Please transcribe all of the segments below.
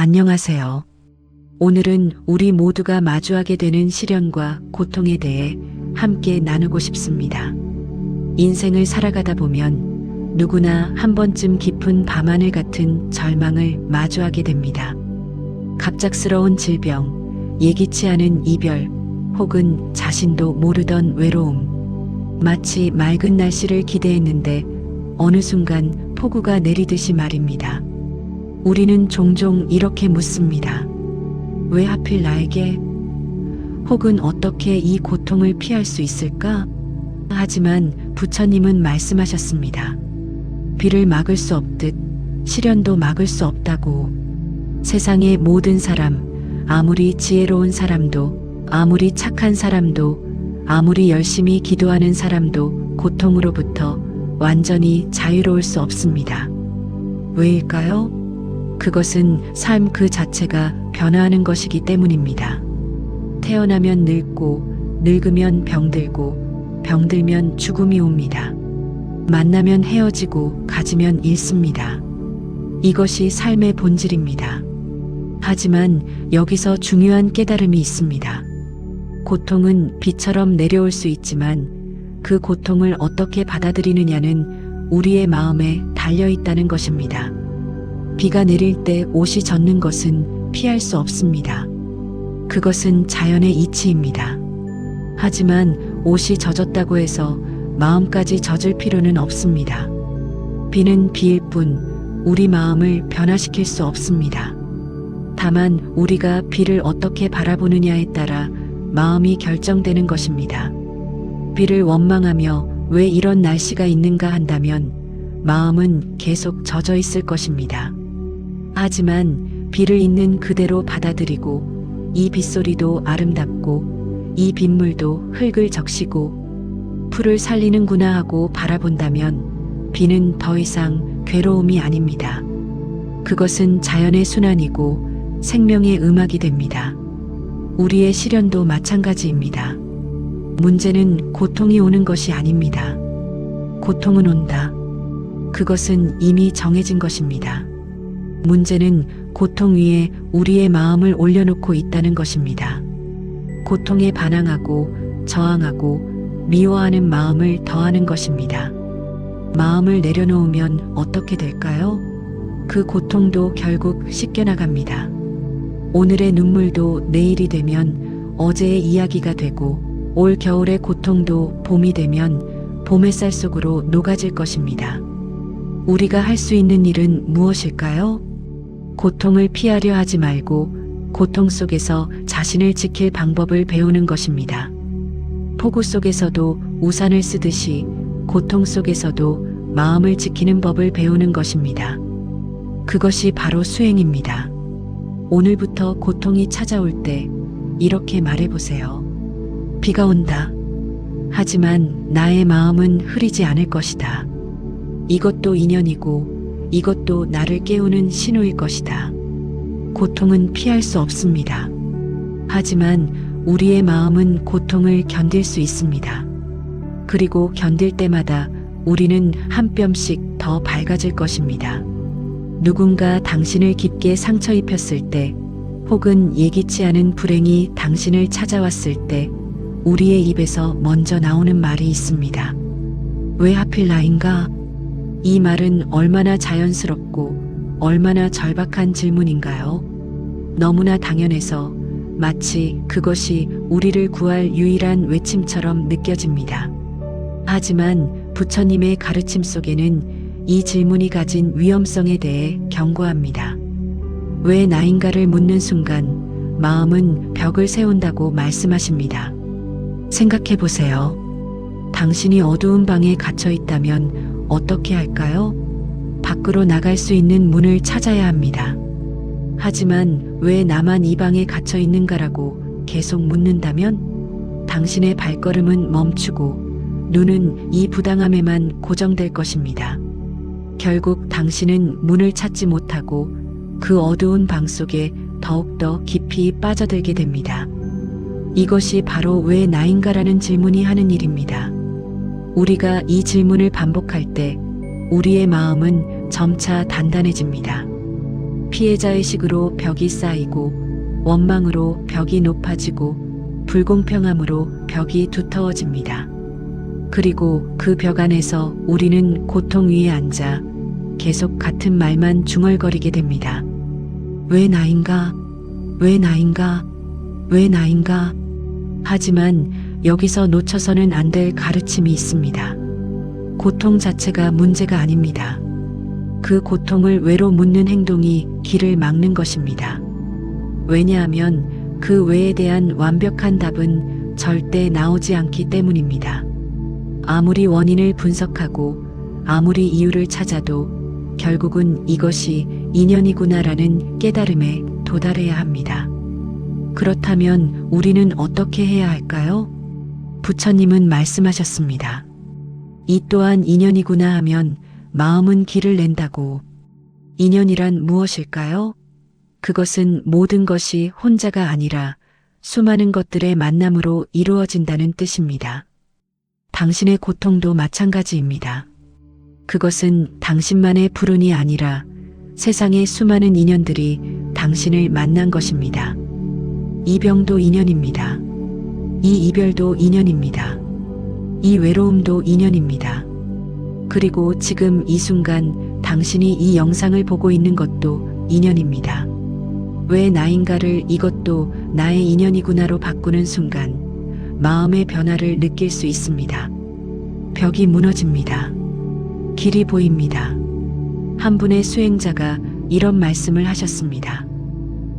안녕하세요. 오늘은 우리 모두가 마주하게 되는 시련과 고통에 대해 함께 나누고 싶습니다. 인생을 살아가다 보면 누구나 한 번쯤 깊은 밤하늘 같은 절망을 마주하게 됩니다. 갑작스러운 질병, 예기치 않은 이별, 혹은 자신도 모르던 외로움. 마치 맑은 날씨를 기대했는데 어느 순간 폭우가 내리듯이 말입니다. 우리는 종종 이렇게 묻습니다. 왜 하필 나에게? 혹은 어떻게 이 고통을 피할 수 있을까? 하지만 부처님은 말씀하셨습니다. 비를 막을 수 없듯 시련도 막을 수 없다고. 세상의 모든 사람, 아무리 지혜로운 사람도, 아무리 착한 사람도, 아무리 열심히 기도하는 사람도 고통으로부터 완전히 자유로울 수 없습니다. 왜일까요? 그것은 삶 그 자체가 변화하는 것이기 때문입니다. 태어나면 늙고, 늙으면 병들고, 병들면 죽음이 옵니다. 만나면 헤어지고, 가지면 잃습니다. 이것이 삶의 본질입니다. 하지만 여기서 중요한 깨달음이 있습니다. 고통은 비처럼 내려올 수 있지만 그 고통을 어떻게 받아들이느냐는 우리의 마음에 달려 있다는 것입니다. 비가 내릴 때 옷이 젖는 것은 피할 수 없습니다. 그것은 자연의 이치입니다. 하지만 옷이 젖었다고 해서 마음까지 젖을 필요는 없습니다. 비는 비일 뿐 우리 마음을 변화시킬 수 없습니다. 다만 우리가 비를 어떻게 바라보느냐에 따라 마음이 결정되는 것입니다. 비를 원망하며 왜 이런 날씨가 있는가 한다면 마음은 계속 젖어 있을 것입니다. 하지만 비를 있는 그대로 받아들이고 이 빗소리도 아름답고 이 빗물도 흙을 적시고 풀을 살리는구나 하고 바라본다면 비는 더 이상 괴로움이 아닙니다. 그것은 자연의 순환이고 생명의 음악이 됩니다. 우리의 시련도 마찬가지입니다. 문제는 고통이 오는 것이 아닙니다. 고통은 온다. 그것은 이미 정해진 것입니다. 문제는 고통 위에 우리의 마음을 올려놓고 있다는 것입니다. 고통에 반항하고 저항하고 미워하는 마음을 더하는 것입니다. 마음을 내려놓으면 어떻게 될까요? 그 고통도 결국 씻겨나갑니다. 오늘의 눈물도 내일이 되면 어제의 이야기가 되고 올 겨울의 고통도 봄이 되면 봄 햇살 속으로 녹아질 것입니다. 우리가 할 수 있는 일은 무엇일까요? 고통을 피하려 하지 말고 고통 속에서 자신을 지킬 방법을 배우는 것입니다. 폭우 속에서도 우산을 쓰듯이 고통 속에서도 마음을 지키는 법을 배우는 것입니다. 그것이 바로 수행입니다. 오늘부터 고통이 찾아올 때 이렇게 말해보세요. 비가 온다. 하지만 나의 마음은 흐리지 않을 것이다. 이것도 인연이고 이것도 나를 깨우는 신호일 것이다. 고통은 피할 수 없습니다. 하지만 우리의 마음은 고통을 견딜 수 있습니다. 그리고 견딜 때마다 우리는 한 뼘씩 더 밝아질 것입니다. 누군가 당신을 깊게 상처 입혔을 때, 혹은 예기치 않은 불행이 당신을 찾아왔을 때, 우리의 입에서 먼저 나오는 말이 있습니다. 왜 하필 나인가? 이 말은 얼마나 자연스럽고 얼마나 절박한 질문인가요? 너무나 당연해서 마치 그것이 우리를 구할 유일한 외침처럼 느껴집니다. 하지만 부처님의 가르침 속에는 이 질문이 가진 위험성에 대해 경고합니다. 왜 나인가를 묻는 순간 마음은 벽을 세운다고 말씀하십니다. 생각해 보세요. 당신이 어두운 방에 갇혀 있다면 어떻게 할까요? 밖으로 나갈 수 있는 문을 찾아야 합니다. 하지만 왜 나만 이 방에 갇혀 있는가라고 계속 묻는다면 당신의 발걸음은 멈추고 눈은 이 부당함에만 고정될 것입니다. 결국 당신은 문을 찾지 못하고 그 어두운 방 속에 더욱더 깊이 빠져들게 됩니다. 이것이 바로 왜 나인가라는 질문이 하는 일입니다. 우리가 이 질문을 반복할 때 우리의 마음은 점차 단단해집니다. 피해자의식으로 벽이 쌓이고 원망으로 벽이 높아지고 불공평함으로 벽이 두터워집니다. 그리고 그 벽 안에서 우리는 고통 위에 앉아 계속 같은 말만 중얼거리게 됩니다. 왜 나인가? 왜 나인가? 왜 나인가? 하지만 여기서 놓쳐서는 안 될 가르침이 있습니다. 고통 자체가 문제가 아닙니다. 그 고통을 왜로 묻는 행동이 길을 막는 것입니다. 왜냐하면 그 왜에 대한 완벽한 답은 절대 나오지 않기 때문입니다. 아무리 원인을 분석하고 아무리 이유를 찾아도 결국은 이것이 인연이구나라는 깨달음에 도달해야 합니다. 그렇다면 우리는 어떻게 해야 할까요? 부처님은 말씀하셨습니다. 이 또한 인연이구나 하면 마음은 길을 낸다고. 인연이란 무엇일까요? 그것은 모든 것이 혼자가 아니라 수많은 것들의 만남으로 이루어진다는 뜻입니다. 당신의 고통도 마찬가지입니다. 그것은 당신만의 불운이 아니라 세상의 수많은 인연들이 당신을 만난 것입니다. 이 병도 인연입니다. 이 이별도 인연입니다. 이 외로움도 인연입니다. 그리고 지금 이 순간 당신이 이 영상을 보고 있는 것도 인연입니다. 왜 나인가를 이것도 나의 인연이구나로 바꾸는 순간 마음의 변화를 느낄 수 있습니다. 벽이 무너집니다. 길이 보입니다. 한 분의 수행자가 이런 말씀을 하셨습니다.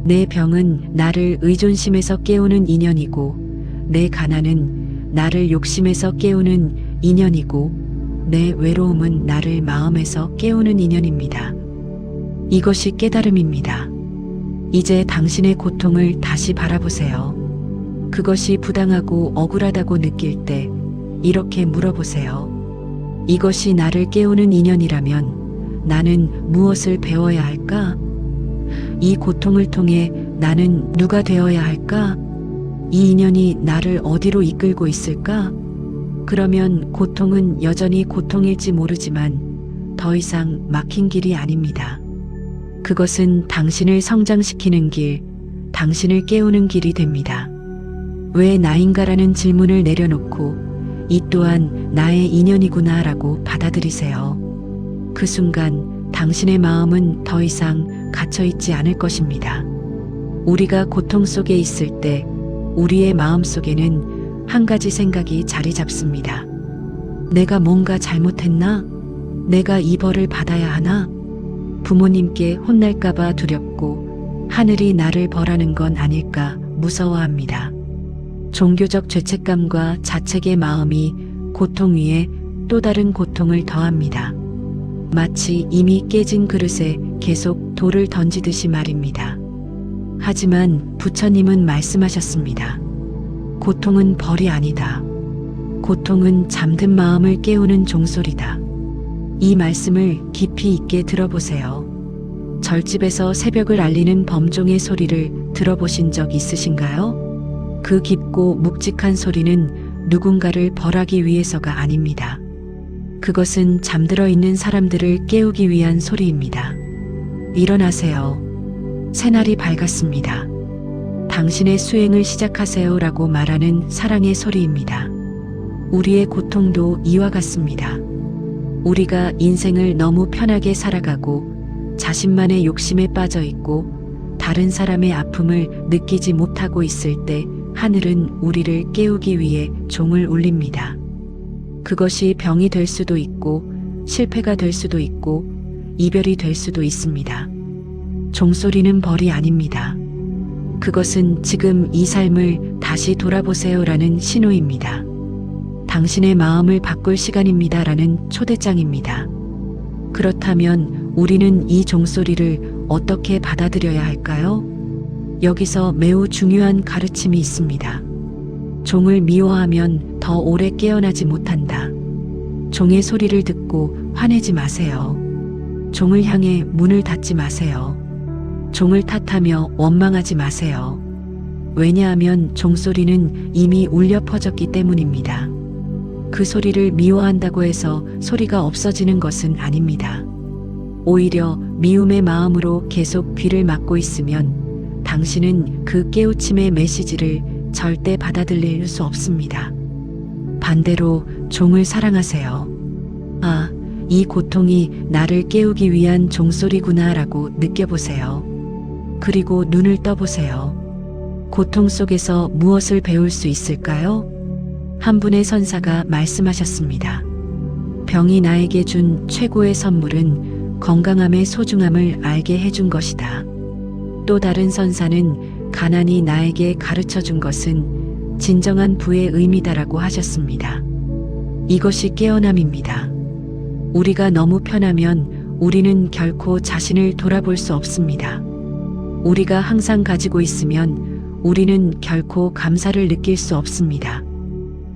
내 병은 나를 의존심에서 깨우는 인연이고 내 가난은 나를 욕심에서 깨우는 인연이고 내 외로움은 나를 마음에서 깨우는 인연입니다. 이것이 깨달음입니다. 이제 당신의 고통을 다시 바라보세요. 그것이 부당하고 억울하다고 느낄 때 이렇게 물어보세요. 이것이 나를 깨우는 인연이라면 나는 무엇을 배워야 할까? 이 고통을 통해 나는 누가 되어야 할까? 이 인연이 나를 어디로 이끌고 있을까? 그러면 고통은 여전히 고통일지 모르지만 더 이상 막힌 길이 아닙니다. 그것은 당신을 성장시키는 길, 당신을 깨우는 길이 됩니다. 왜 나인가라는 질문을 내려놓고 이 또한 나의 인연이구나 라고 받아들이세요. 그 순간 당신의 마음은 더 이상 갇혀있지 않을 것입니다. 우리가 고통 속에 있을 때 우리의 마음 속에는 한 가지 생각이 자리 잡습니다. 내가 뭔가 잘못했나? 내가 이 벌을 받아야 하나? 부모님께 혼날까봐 두렵고 하늘이 나를 벌하는 건 아닐까 무서워합니다. 종교적 죄책감과 자책의 마음이 고통 위에 또 다른 고통을 더합니다. 마치 이미 깨진 그릇에 계속 돌을 던지듯이 말입니다. 하지만 부처님은 말씀하셨습니다. 고통은 벌이 아니다. 고통은 잠든 마음을 깨우는 종소리다. 이 말씀을 깊이 있게 들어보세요. 절집에서 새벽을 알리는 범종의 소리를 들어보신 적 있으신가요? 그 깊고 묵직한 소리는 누군가를 벌하기 위해서가 아닙니다. 그것은 잠들어 있는 사람들을 깨우기 위한 소리입니다. 일어나세요. 새날이 밝았습니다. 당신의 수행을 시작하세요라고 말하는 사랑의 소리입니다. 우리의 고통도 이와 같습니다. 우리가 인생을 너무 편하게 살아가고 자신만의 욕심에 빠져 있고 다른 사람의 아픔을 느끼지 못하고 있을 때 하늘은 우리를 깨우기 위해 종을 울립니다. 그것이 병이 될 수도 있고 실패가 될 수도 있고 이별이 될 수도 있습니다. 종소리는 벌이 아닙니다. 그것은 지금 이 삶을 다시 돌아보세요라는 신호입니다. 당신의 마음을 바꿀 시간입니다라는 초대장입니다. 그렇다면 우리는 이 종소리를 어떻게 받아들여야 할까요? 여기서 매우 중요한 가르침이 있습니다. 종을 미워하면 더 오래 깨어나지 못한다. 종의 소리를 듣고 화내지 마세요. 종을 향해 문을 닫지 마세요. 종을 탓하며 원망하지 마세요. 왜냐하면 종소리는 이미 울려 퍼졌기 때문입니다. 그 소리를 미워한다고 해서 소리가 없어지는 것은 아닙니다. 오히려 미움의 마음으로 계속 귀를 막고 있으면 당신은 그 깨우침의 메시지를 절대 받아들일 수 없습니다. 반대로 종을 사랑하세요. 아, 이 고통이 나를 깨우기 위한 종소리구나라고 느껴보세요. 그리고 눈을 떠보세요. 고통 속에서 무엇을 배울 수 있을까요? 한 분의 선사가 말씀하셨습니다. 병이 나에게 준 최고의 선물은 건강함의 소중함을 알게 해준 것이다. 또 다른 선사는 가난이 나에게 가르쳐 준 것은 진정한 부의 의미다라고 하셨습니다. 이것이 깨어남입니다. 우리가 너무 편하면 우리는 결코 자신을 돌아볼 수 없습니다. 우리가 항상 가지고 있으면 우리는 결코 감사를 느낄 수 없습니다.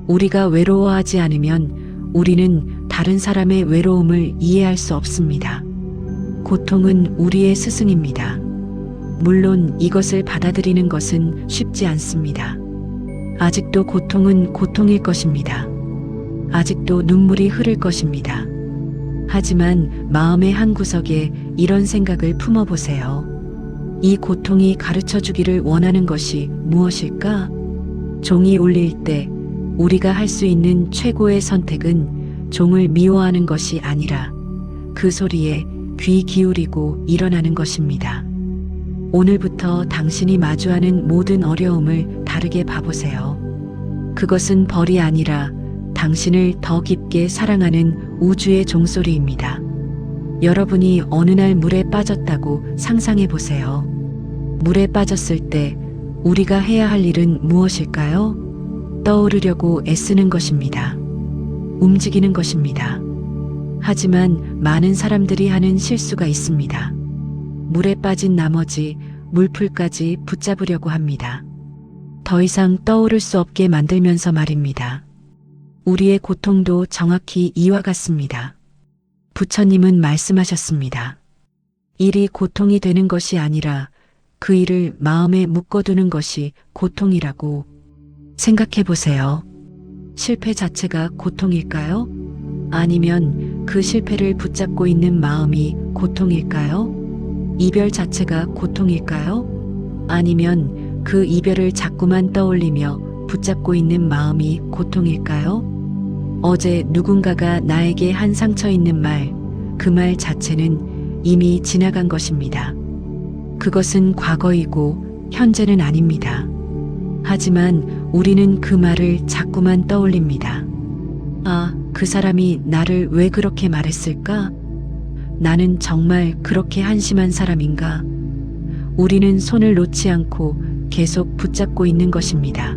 우리가 외로워하지 않으면 우리는 다른 사람의 외로움을 이해할 수 없습니다. 고통은 우리의 스승입니다. 물론 이것을 받아들이는 것은 쉽지 않습니다. 아직도 고통은 고통일 것입니다. 아직도 눈물이 흐를 것입니다. 하지만 마음의 한 구석에 이런 생각을 품어보세요. 이 고통이 가르쳐 주기를 원하는 것이 무엇일까? 종이 울릴 때 우리가 할 수 있는 최고의 선택은 종을 미워하는 것이 아니라 그 소리에 귀 기울이고 일어나는 것입니다. 오늘부터 당신이 마주하는 모든 어려움을 다르게 봐보세요. 그것은 벌이 아니라 당신을 더 깊게 사랑하는 우주의 종소리입니다. 여러분이 어느 날 물에 빠졌다고 상상해 보세요. 물에 빠졌을 때 우리가 해야 할 일은 무엇일까요? 떠오르려고 애쓰는 것입니다. 움직이는 것입니다. 하지만 많은 사람들이 하는 실수가 있습니다. 물에 빠진 나머지 물풀까지 붙잡으려고 합니다. 더 이상 떠오를 수 없게 만들면서 말입니다. 우리의 고통도 정확히 이와 같습니다. 부처님은 말씀하셨습니다. 일이 고통이 되는 것이 아니라 그 일을 마음에 묶어두는 것이 고통이라고. 생각해 보세요. 실패 자체가 고통일까요? 아니면 그 실패를 붙잡고 있는 마음이 고통일까요? 이별 자체가 고통일까요? 아니면 그 이별을 자꾸만 떠올리며 붙잡고 있는 마음이 고통일까요? 어제 누군가가 나에게 한 상처 있는 말, 그 말 자체는 이미 지나간 것입니다. 그것은 과거이고 현재는 아닙니다. 하지만 우리는 그 말을 자꾸만 떠올립니다. 아, 그 사람이 나를 왜 그렇게 말했을까? 나는 정말 그렇게 한심한 사람인가? 우리는 손을 놓지 않고 계속 붙잡고 있는 것입니다.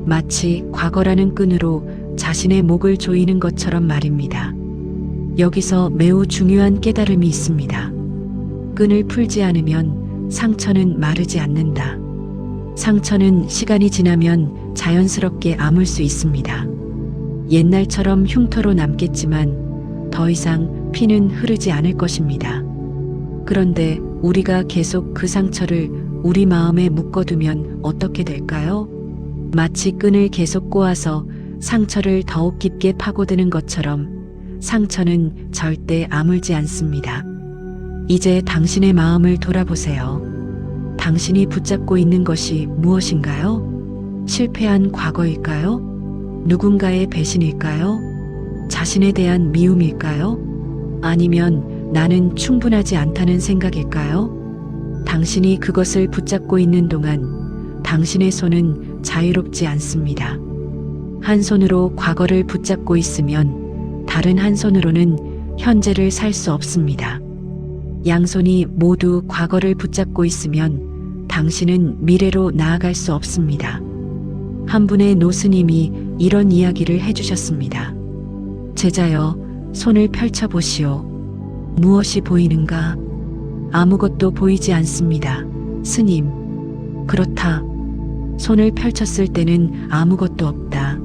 마치 과거라는 끈으로 자신의 목을 조이는 것처럼 말입니다. 여기서 매우 중요한 깨달음이 있습니다. 끈을 풀지 않으면 상처는 마르지 않는다. 상처는 시간이 지나면 자연스럽게 아물 수 있습니다. 옛날처럼 흉터로 남겠지만 더 이상 피는 흐르지 않을 것입니다. 그런데 우리가 계속 그 상처를 우리 마음에 묶어두면 어떻게 될까요? 마치 끈을 계속 꼬아서 상처를 더욱 깊게 파고드는 것처럼 상처는 절대 아물지 않습니다. 이제 당신의 마음을 돌아보세요. 당신이 붙잡고 있는 것이 무엇인가요? 실패한 과거일까요? 누군가의 배신일까요? 자신에 대한 미움일까요? 아니면 나는 충분하지 않다는 생각일까요? 당신이 그것을 붙잡고 있는 동안 당신의 손은 자유롭지 않습니다. 한 손으로 과거를 붙잡고 있으면 다른 한 손으로는 현재를 살 수 없습니다. 양손이 모두 과거를 붙잡고 있으면 당신은 미래로 나아갈 수 없습니다. 한 분의 노스님이 이런 이야기를 해주셨습니다. 제자여, 손을 펼쳐보시오. 무엇이 보이는가? 아무것도 보이지 않습니다. 스님. 그렇다. 손을 펼쳤을 때는 아무것도 없다.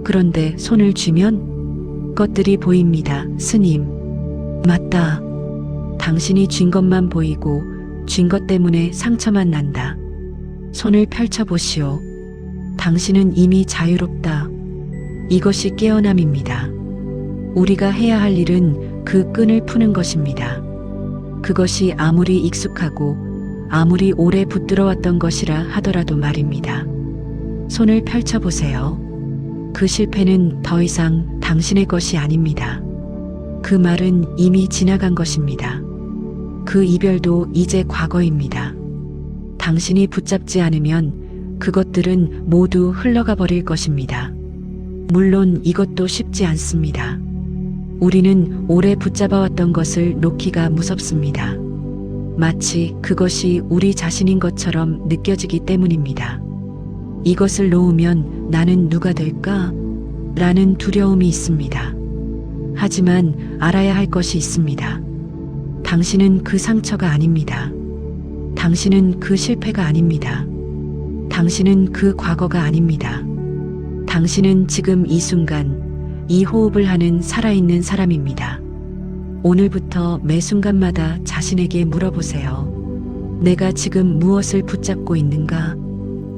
그런데 손을 쥐면 것들이 보입니다. 스님. 맞다. 당신이 쥔 것만 보이고 쥔 것 때문에 상처만 난다. 손을 펼쳐보시오. 당신은 이미 자유롭다. 이것이 깨어남입니다. 우리가 해야 할 일은 그 끈을 푸는 것입니다. 그것이 아무리 익숙하고 아무리 오래 붙들어왔던 것이라 하더라도 말입니다. 손을 펼쳐보세요. 그 실패는 더 이상 당신의 것이 아닙니다. 그 말은 이미 지나간 것입니다. 그 이별도 이제 과거입니다. 당신이 붙잡지 않으면 그것들은 모두 흘러가 버릴 것입니다. 물론 이것도 쉽지 않습니다. 우리는 오래 붙잡아왔던 것을 놓기가 무섭습니다. 마치 그것이 우리 자신인 것처럼 느껴지기 때문입니다. 이것을 놓으면 나는 누가 될까? 라는 두려움이 있습니다. 하지만 알아야 할 것이 있습니다. 당신은 그 상처가 아닙니다. 당신은 그 실패가 아닙니다. 당신은 그 과거가 아닙니다. 당신은 지금 이 순간, 이 호흡을 하는 살아있는 사람입니다. 오늘부터 매 순간마다 자신에게 물어보세요. 내가 지금 무엇을 붙잡고 있는가?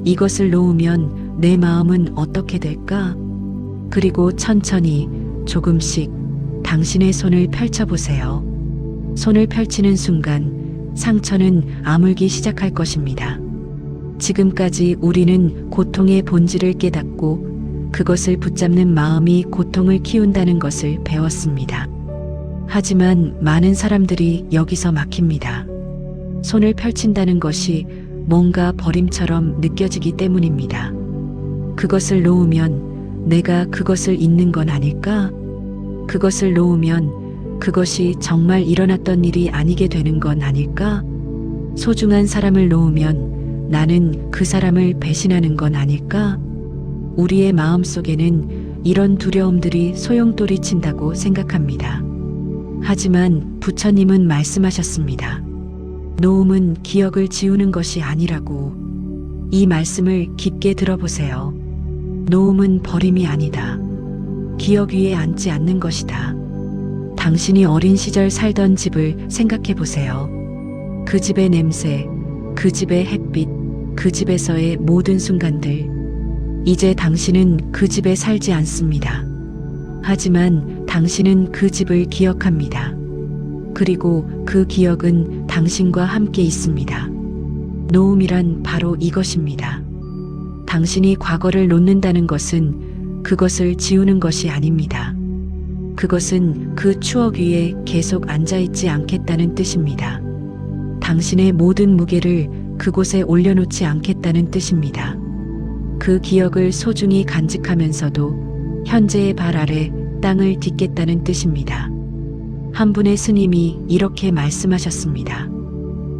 이것을 놓으면 내 마음은 어떻게 될까? 그리고 천천히 조금씩 당신의 손을 펼쳐보세요. 손을 펼치는 순간 상처는 아물기 시작할 것입니다. 지금까지 우리는 고통의 본질을 깨닫고 그것을 붙잡는 마음이 고통을 키운다는 것을 배웠습니다. 하지만 많은 사람들이 여기서 막힙니다. 손을 펼친다는 것이 뭔가 버림처럼 느껴지기 때문입니다. 그것을 놓으면 내가 그것을 잊는 건 아닐까? 그것을 놓으면 그것이 정말 일어났던 일이 아니게 되는 건 아닐까? 소중한 사람을 놓으면 나는 그 사람을 배신하는 건 아닐까? 우리의 마음속에는 이런 두려움들이 소용돌이 친다고 생각합니다. 하지만 부처님은 말씀하셨습니다. 놓음은 기억을 지우는 것이 아니라고. 이 말씀을 깊게 들어보세요. 놓음은 버림이 아니다. 기억 위에 앉지 않는 것이다. 당신이 어린 시절 살던 집을 생각해 보세요. 그 집의 냄새, 그 집의 햇빛, 그 집에서의 모든 순간들. 이제 당신은 그 집에 살지 않습니다. 하지만 당신은 그 집을 기억합니다. 그리고 그 기억은 당신과 함께 있습니다. 놓음이란 바로 이것입니다. 당신이 과거를 놓는다는 것은 그것을 지우는 것이 아닙니다. 그것은 그 추억 위에 계속 앉아있지 않겠다는 뜻입니다. 당신의 모든 무게를 그곳에 올려놓지 않겠다는 뜻입니다. 그 기억을 소중히 간직하면서도 현재의 발 아래 땅을 딛겠다는 뜻입니다. 한 분의 스님이 이렇게 말씀하셨습니다.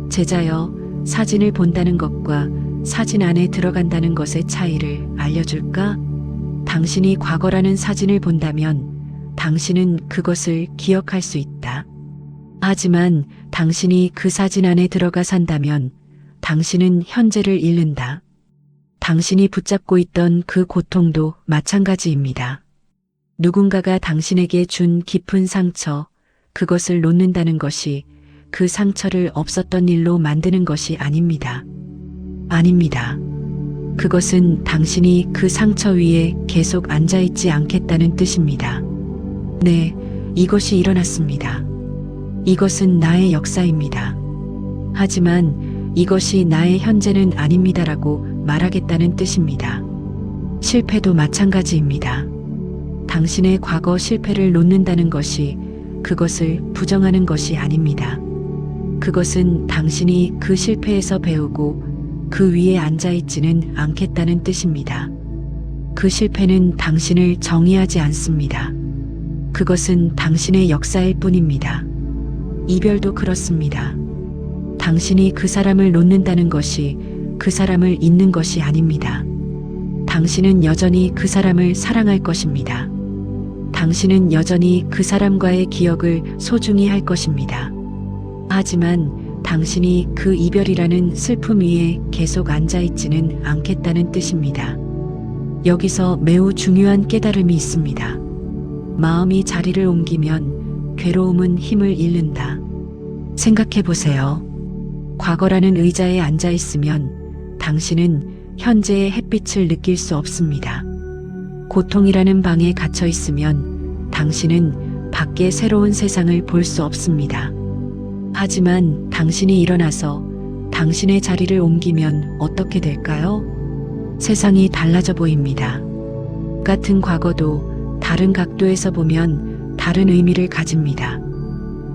제자여, 사진을 본다는 것과 사진 안에 들어간다는 것의 차이를 알려줄까? 당신이 과거라는 사진을 본다면 당신은 그것을 기억할 수 있다. 하지만 당신이 그 사진 안에 들어가 산다면 당신은 현재를 잃는다. 당신이 붙잡고 있던 그 고통도 마찬가지입니다. 누군가가 당신에게 준 깊은 상처, 그것을 놓는다는 것이 그 상처를 없었던 일로 만드는 것이 아닙니다. 아닙니다. 그것은 당신이 그 상처 위에 계속 앉아있지 않겠다는 뜻입니다. 네, 이것이 일어났습니다. 이것은 나의 역사입니다. 하지만 이것이 나의 현재는 아닙니다라고 말하겠다는 뜻입니다. 실패도 마찬가지입니다. 당신의 과거 실패를 놓는다는 것이 그것을 부정하는 것이 아닙니다. 그것은 당신이 그 실패에서 배우고 그 위에 앉아있지는 않겠다는 뜻입니다. 그 실패는 당신을 정의하지 않습니다. 그것은 당신의 역사일 뿐입니다. 이별도 그렇습니다. 당신이 그 사람을 놓는다는 것이 그 사람을 잊는 것이 아닙니다. 당신은 여전히 그 사람을 사랑할 것입니다. 당신은 여전히 그 사람과의 기억을 소중히 할 것입니다. 하지만 당신이 그 이별이라는 슬픔 위에 계속 앉아있지는 않겠다는 뜻입니다. 여기서 매우 중요한 깨달음이 있습니다. 마음이 자리를 옮기면 괴로움은 힘을 잃는다. 생각해 보세요. 과거라는 의자에 앉아 있으면 당신은 현재의 햇빛을 느낄 수 없습니다. 고통이라는 방에 갇혀 있으면 당신은 밖에 새로운 세상을 볼 수 없습니다. 하지만 당신이 일어나서 당신의 자리를 옮기면 어떻게 될까요? 세상이 달라져 보입니다. 같은 과거도 다른 각도에서 보면 다른 의미를 가집니다.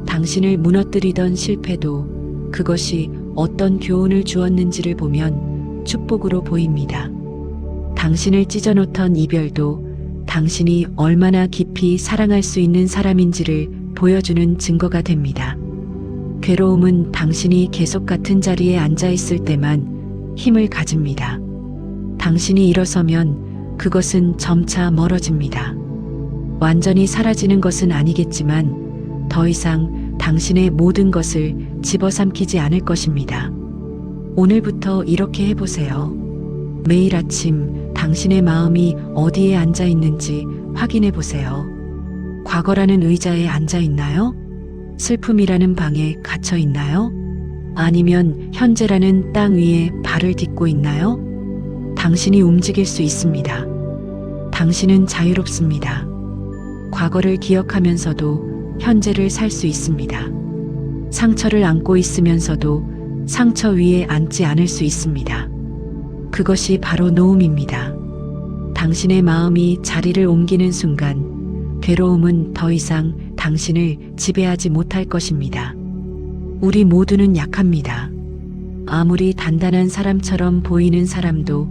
당신을 무너뜨리던 실패도 그것이 어떤 교훈을 주었는지를 보면 축복으로 보입니다. 당신을 찢어놓던 이별도 당신이 얼마나 깊이 사랑할 수 있는 사람인지를 보여주는 증거가 됩니다. 괴로움은 당신이 계속 같은 자리에 앉아 있을 때만 힘을 가집니다. 당신이 일어서면 그것은 점차 멀어집니다. 완전히 사라지는 것은 아니겠지만 더 이상 당신의 모든 것을 집어삼키지 않을 것입니다. 오늘부터 이렇게 해보세요. 매일 아침 당신의 마음이 어디에 앉아 있는지 확인해 보세요. 과거라는 의자에 앉아 있나요? 슬픔이라는 방에 갇혀 있나요? 아니면 현재라는 땅 위에 발을 딛고 있나요? 당신이 움직일 수 있습니다. 당신은 자유롭습니다. 과거를 기억하면서도 현재를 살 수 있습니다. 상처를 안고 있으면서도 상처 위에 앉지 않을 수 있습니다. 그것이 바로 노움입니다. 당신의 마음이 자리를 옮기는 순간 괴로움은 더 이상 당신을 지배하지 못할 것입니다. 우리 모두는 약합니다. 아무리 단단한 사람처럼 보이는 사람도,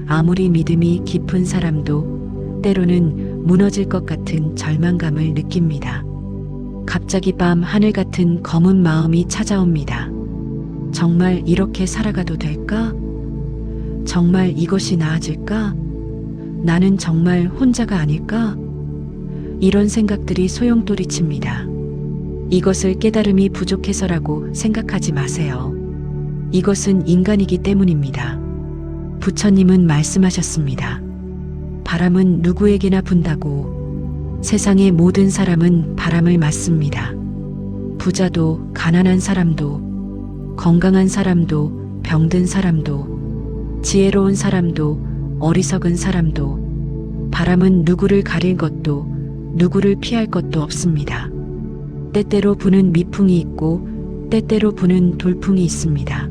아무리 믿음이 깊은 사람도 때로는 무너질 것 같은 절망감을 느낍니다. 갑자기 밤 하늘 같은 검은 마음이 찾아옵니다. 정말 이렇게 살아가도 될까? 정말 이것이 나아질까? 나는 정말 혼자가 아닐까? 이런 생각들이 소용돌이칩니다. 이것을 깨달음이 부족해서라고 생각하지 마세요. 이것은 인간이기 때문입니다. 부처님은 말씀하셨습니다. 바람은 누구에게나 분다고. 세상의 모든 사람은 바람을 맞습니다. 부자도 가난한 사람도, 건강한 사람도, 병든 사람도, 지혜로운 사람도, 어리석은 사람도, 바람은 누구를 가릴 것도, 누구를 피할 것도 없습니다. 때때로 부는 미풍이 있고, 때때로 부는 돌풍이 있습니다.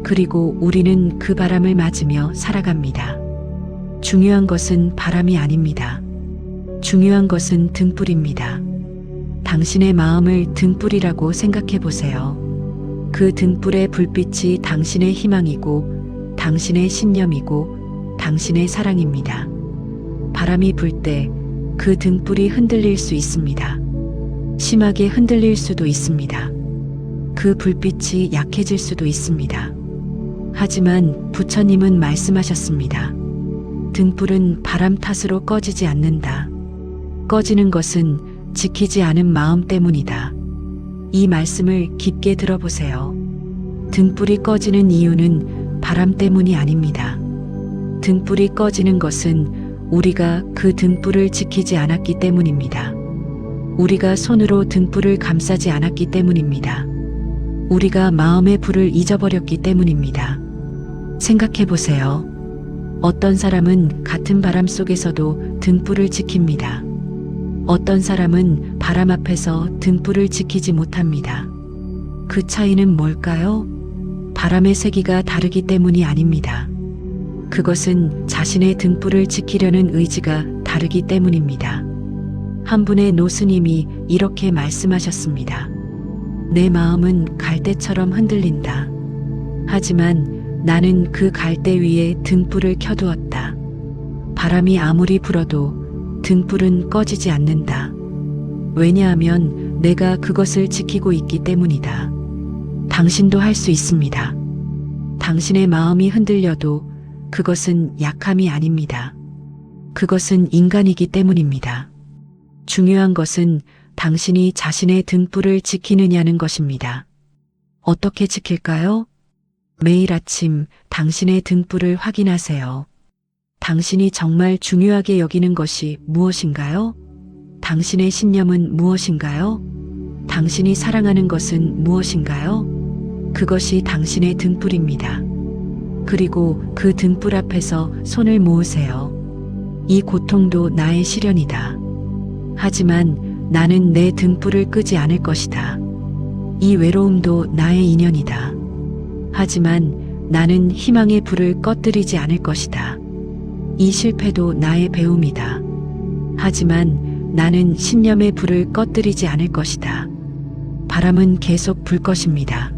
그리고 우리는 그 바람을 맞으며 살아갑니다. 중요한 것은 바람이 아닙니다. 중요한 것은 등불입니다. 당신의 마음을 등불이라고 생각해 보세요. 그 등불의 불빛이 당신의 희망이고, 당신의 신념이고 당신의 사랑입니다. 바람이 불 때 그 등불이 흔들릴 수 있습니다. 심하게 흔들릴 수도 있습니다. 그 불빛이 약해질 수도 있습니다. 하지만 부처님은 말씀하셨습니다. 등불은 바람 탓으로 꺼지지 않는다. 꺼지는 것은 지키지 않은 마음 때문이다. 이 말씀을 깊게 들어보세요. 등불이 꺼지는 이유는 바람 때문이 아닙니다. 등불이 꺼지는 것은 우리가 그 등불을 지키지 않았기 때문입니다. 우리가 손으로 등불을 감싸지 않았기 때문입니다. 우리가 마음의 불을 잊어버렸기 때문입니다. 생각해 보세요. 어떤 사람은 같은 바람 속에서도 등불을 지킵니다. 어떤 사람은 바람 앞에서 등불을 지키지 못합니다. 그 차이는 뭘까요? 바람의 세기가 다르기 때문이 아닙니다. 그것은 자신의 등불을 지키려는 의지가 다르기 때문입니다. 한 분의 노스님이 이렇게 말씀하셨습니다. 내 마음은 갈대처럼 흔들린다. 하지만 나는 그 갈대 위에 등불을 켜두었다. 바람이 아무리 불어도 등불은 꺼지지 않는다. 왜냐하면 내가 그것을 지키고 있기 때문이다. 당신도 할 수 있습니다. 당신의 마음이 흔들려도 그것은 약함이 아닙니다. 그것은 인간이기 때문입니다. 중요한 것은 당신이 자신의 등불을 지키느냐는 것입니다. 어떻게 지킬까요? 매일 아침 당신의 등불을 확인하세요. 당신이 정말 중요하게 여기는 것이 무엇인가요? 당신의 신념은 무엇인가요? 당신이 사랑하는 것은 무엇인가요? 그것이 당신의 등불입니다. 그리고 그 등불 앞에서 손을 모으세요. 이 고통도 나의 시련이다. 하지만 나는 내 등불을 끄지 않을 것이다. 이 외로움도 나의 인연이다. 하지만 나는 희망의 불을 꺼뜨리지 않을 것이다. 이 실패도 나의 배움이다. 하지만 나는 신념의 불을 꺼뜨리지 않을 것이다. 바람은 계속 불 것입니다.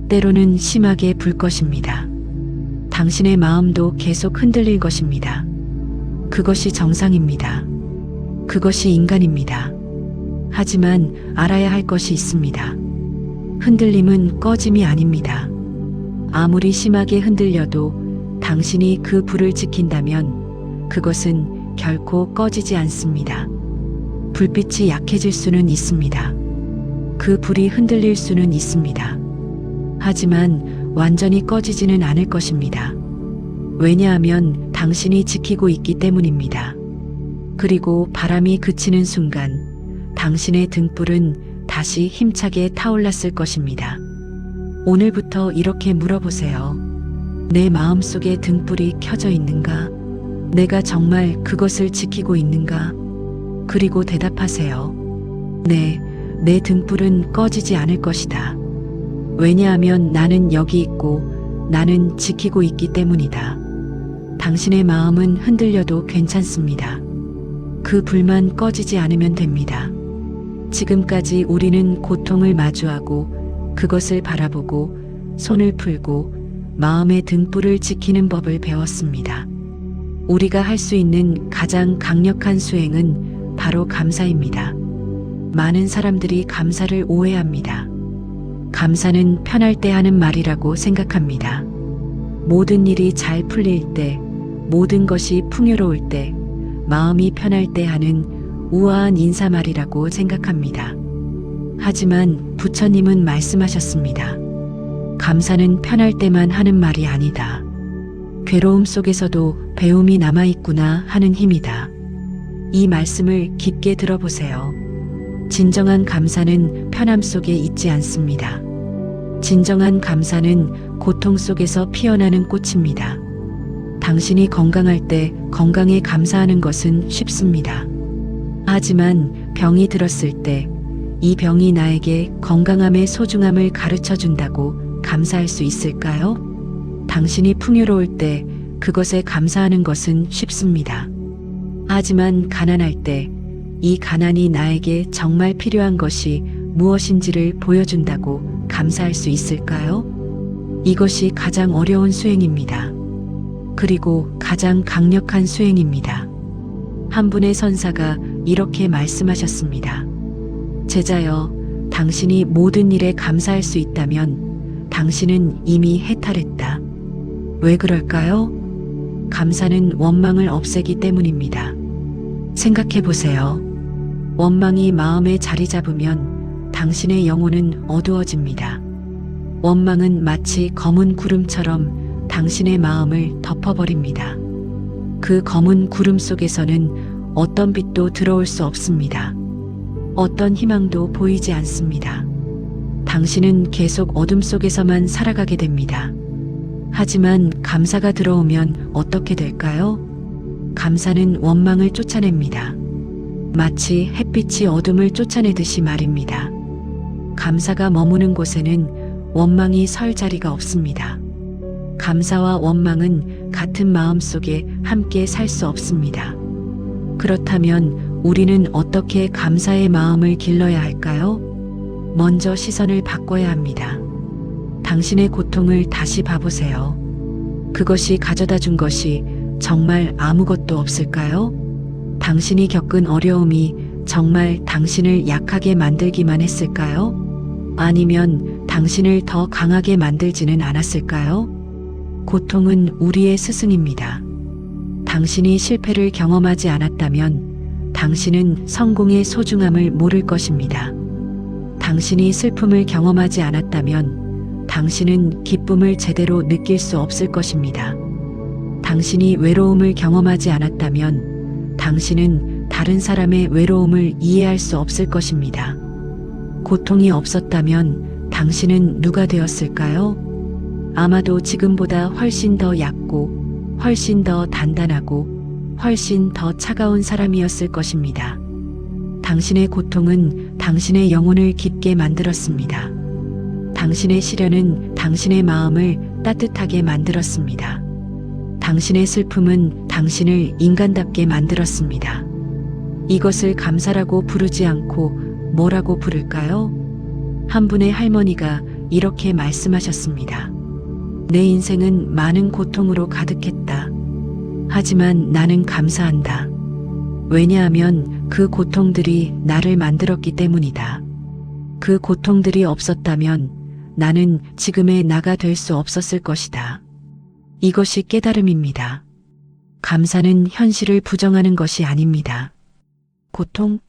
때로는 심하게 불 것입니다. 당신의 마음도 계속 흔들릴 것입니다. 그것이 정상입니다. 그것이 인간입니다. 하지만 알아야 할 것이 있습니다. 흔들림은 꺼짐이 아닙니다. 아무리 심하게 흔들려도 당신이 그 불을 지킨다면 그것은 결코 꺼지지 않습니다. 불빛이 약해질 수는 있습니다. 그 불이 흔들릴 수는 있습니다. 하지만 완전히 꺼지지는 않을 것입니다. 왜냐하면 당신이 지키고 있기 때문입니다. 그리고 바람이 그치는 순간 당신의 등불은 다시 힘차게 타올랐을 것입니다. 오늘부터 이렇게 물어보세요. 내 마음속에 등불이 켜져 있는가? 내가 정말 그것을 지키고 있는가? 그리고 대답하세요. 네, 내 등불은 꺼지지 않을 것이다. 왜냐하면 나는 여기 있고 나는 지키고 있기 때문이다. 당신의 마음은 흔들려도 괜찮습니다. 그 불만 꺼지지 않으면 됩니다. 지금까지 우리는 고통을 마주하고 그것을 바라보고 손을 풀고 마음의 등불을 지키는 법을 배웠습니다. 우리가 할 수 있는 가장 강력한 수행은 바로 감사입니다. 많은 사람들이 감사를 오해합니다. 감사는 편할 때 하는 말이라고 생각합니다. 모든 일이 잘 풀릴 때, 모든 것이 풍요로울 때, 마음이 편할 때 하는 우아한 인사말이라고 생각합니다. 하지만 부처님은 말씀하셨습니다. 감사는 편할 때만 하는 말이 아니다. 괴로움 속에서도 배움이 남아있구나 하는 힘이다. 이 말씀을 깊게 들어보세요. 진정한 감사는 편함 속에 있지 않습니다. 진정한 감사는 고통 속에서 피어나는 꽃입니다. 당신이 건강할 때 건강에 감사하는 것은 쉽습니다. 하지만 병이 들었을 때 이 병이 나에게 건강함의 소중함을 가르쳐 준다고 감사할 수 있을까요? 당신이 풍요로울 때 그것에 감사하는 것은 쉽습니다. 하지만 가난할 때 이 가난이 나에게 정말 필요한 것이 무엇인지를 보여준다고 감사할 수 있을까요? 이것이 가장 어려운 수행입니다. 그리고 가장 강력한 수행입니다. 한 분의 선사가 이렇게 말씀하셨습니다. 제자여, 당신이 모든 일에 감사할 수 있다면 당신은 이미 해탈했다. 왜 그럴까요? 감사는 원망을 없애기 때문입니다. 생각해 보세요. 원망이 마음에 자리 잡으면 당신의 영혼은 어두워집니다. 원망은 마치 검은 구름처럼 당신의 마음을 덮어버립니다. 그 검은 구름 속에서는 어떤 빛도 들어올 수 없습니다. 어떤 희망도 보이지 않습니다. 당신은 계속 어둠 속에서만 살아가게 됩니다. 하지만 감사가 들어오면 어떻게 될까요? 감사는 원망을 쫓아냅니다. 마치 햇빛이 어둠을 쫓아내듯이 말입니다. 감사가 머무는 곳에는 원망이 설 자리가 없습니다. 감사와 원망은 같은 마음 속에 함께 살 수 없습니다. 그렇다면 우리는 어떻게 감사의 마음을 길러야 할까요? 먼저 시선을 바꿔야 합니다. 당신의 고통을 다시 봐보세요. 그것이 가져다 준 것이 정말 아무것도 없을까요? 당신이 겪은 어려움이 정말 당신을 약하게 만들기만 했을까요? 아니면 당신을 더 강하게 만들지는 않았을까요? 고통은 우리의 스승입니다. 당신이 실패를 경험하지 않았다면 당신은 성공의 소중함을 모를 것입니다. 당신이 슬픔을 경험하지 않았다면 당신은 기쁨을 제대로 느낄 수 없을 것입니다. 당신이 외로움을 경험하지 않았다면 당신은 다른 사람의 외로움을 이해할 수 없을 것입니다. 고통이 없었다면 당신은 누가 되었을까요? 아마도 지금보다 훨씬 더 얕고 훨씬 더 단단하고 훨씬 더 차가운 사람이었을 것입니다. 당신의 고통은 당신의 영혼을 깊게 만들었습니다. 당신의 시련은 당신의 마음을 따뜻하게 만들었습니다. 당신의 슬픔은 당신을 인간답게 만들었습니다. 이것을 감사라고 부르지 않고 뭐라고 부를까요? 한 분의 할머니가 이렇게 말씀하셨습니다. 내 인생은 많은 고통으로 가득했다. 하지만 나는 감사한다. 왜냐하면 그 고통들이 나를 만들었기 때문이다. 그 고통들이 없었다면 나는 지금의 나가 될 수 없었을 것이다. 이것이 깨달음입니다. 감사는 현실을 부정하는 것이 아닙니다. 고통,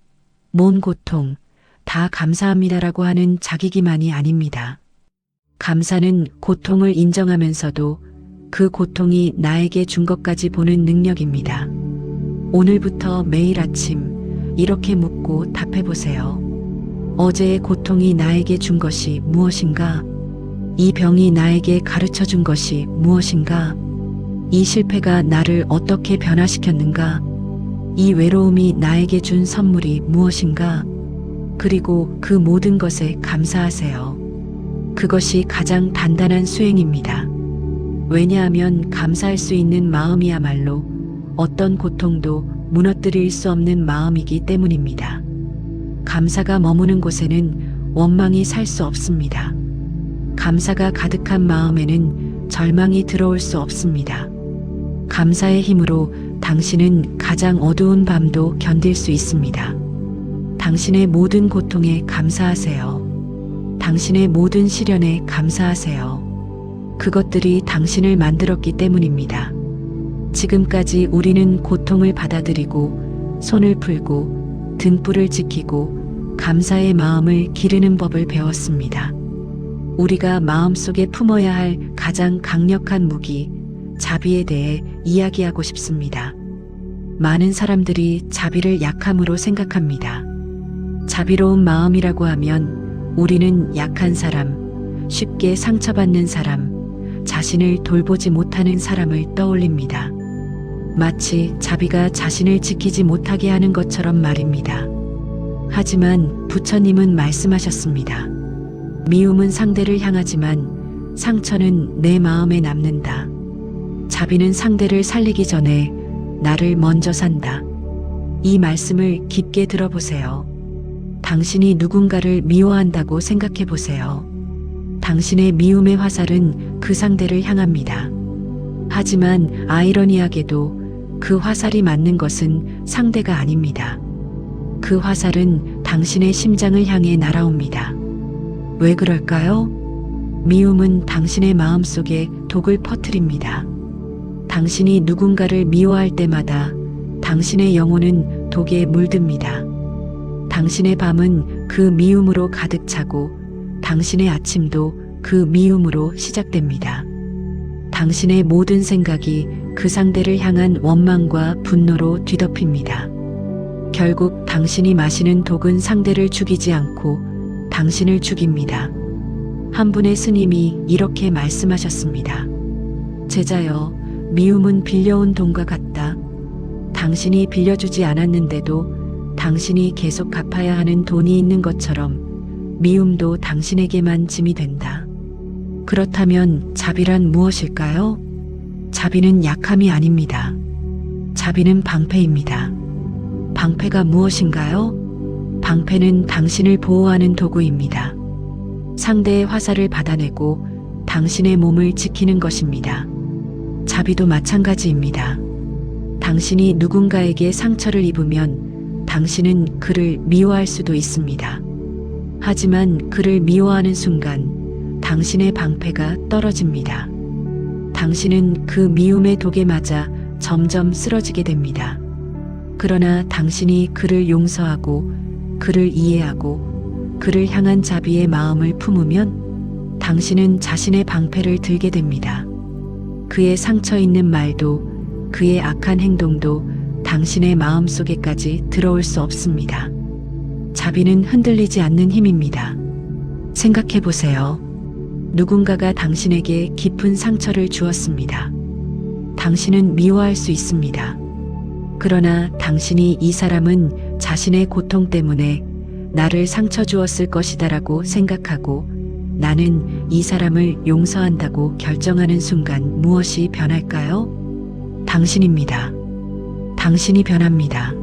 뭔 고통, 다 감사합니다라고 하는 자기기만이 아닙니다. 감사는 고통을 인정하면서도 그 고통이 나에게 준 것까지 보는 능력입니다. 오늘부터 매일 아침 이렇게 묻고 답해보세요. 어제의 고통이 나에게 준 것이 무엇인가? 이 병이 나에게 가르쳐 준 것이 무엇인가? 이 실패가 나를 어떻게 변화시켰는가? 이 외로움이 나에게 준 선물이 무엇인가? 그리고 그 모든 것에 감사하세요. 그것이 가장 단단한 수행입니다. 왜냐하면 감사할 수 있는 마음이야말로 어떤 고통도 무너뜨릴 수 없는 마음이기 때문입니다. 감사가 머무는 곳에는 원망이 살 수 없습니다. 감사가 가득한 마음에는 절망이 들어올 수 없습니다. 감사의 힘으로 당신은 가장 어두운 밤도 견딜 수 있습니다. 당신의 모든 고통에 감사하세요. 당신의 모든 시련에 감사하세요. 그것들이 당신을 만들었기 때문입니다. 지금까지 우리는 고통을 받아들이고 손을 풀고 등불을 지키고 감사의 마음을 기르는 법을 배웠습니다. 우리가 마음속에 품어야 할 가장 강력한 무기, 자비에 대해 이야기하고 싶습니다. 많은 사람들이 자비를 약함으로 생각합니다. 자비로운 마음이라고 하면 우리는 약한 사람, 쉽게 상처받는 사람, 자신을 돌보지 못하는 사람을 떠올립니다. 마치 자비가 자신을 지키지 못하게 하는 것처럼 말입니다. 하지만 부처님은 말씀하셨습니다. 미움은 상대를 향하지만 상처는 내 마음에 남는다. 자비는 상대를 살리기 전에 나를 먼저 산다. 이 말씀을 깊게 들어보세요. 당신이 누군가를 미워한다고 생각해 보세요. 당신의 미움의 화살은 그 상대를 향합니다. 하지만 아이러니하게도 그 화살이 맞는 것은 상대가 아닙니다. 그 화살은 당신의 심장을 향해 날아옵니다. 왜 그럴까요? 미움은 당신의 마음속에 독을 퍼뜨립니다. 당신이 누군가를 미워할 때마다 당신의 영혼은 독에 물듭니다. 당신의 밤은 그 미움으로 가득 차고 당신의 아침도 그 미움으로 시작됩니다. 당신의 모든 생각이 그 상대를 향한 원망과 분노로 뒤덮입니다. 결국 당신이 마시는 독은 상대를 죽이지 않고 당신을 죽입니다. 한 분의 스님이 이렇게 말씀하셨습니다. 제자여, 미움은 빌려온 돈과 같다. 당신이 빌려주지 않았는데도 당신이 계속 갚아야 하는 돈이 있는 것처럼 미움도 당신에게만 짐이 된다. 그렇다면 자비란 무엇일까요? 자비는 약함이 아닙니다. 자비는 방패입니다. 방패가 무엇인가요? 방패는 당신을 보호하는 도구입니다. 상대의 화살을 받아내고 당신의 몸을 지키는 것입니다. 자비도 마찬가지입니다. 당신이 누군가에게 상처를 입으면 당신은 그를 미워할 수도 있습니다. 하지만 그를 미워하는 순간 당신의 방패가 떨어집니다. 당신은 그 미움의 독에 맞아 점점 쓰러지게 됩니다. 그러나 당신이 그를 용서하고 그를 이해하고 그를 향한 자비의 마음을 품으면 당신은 자신의 방패를 들게 됩니다. 그의 상처 있는 말도 그의 악한 행동도 당신의 마음속에까지 들어올 수 없습니다. 자비는 흔들리지 않는 힘입니다. 생각해 보세요. 누군가가 당신에게 깊은 상처를 주었습니다. 당신은 미워할 수 있습니다. 그러나 당신이 이 사람은 자신의 고통 때문에 나를 상처 주었을 것이다라고 생각하고 나는 이 사람을 용서한다고 결정하는 순간 무엇이 변할까요? 당신입니다. 당신이 변합니다.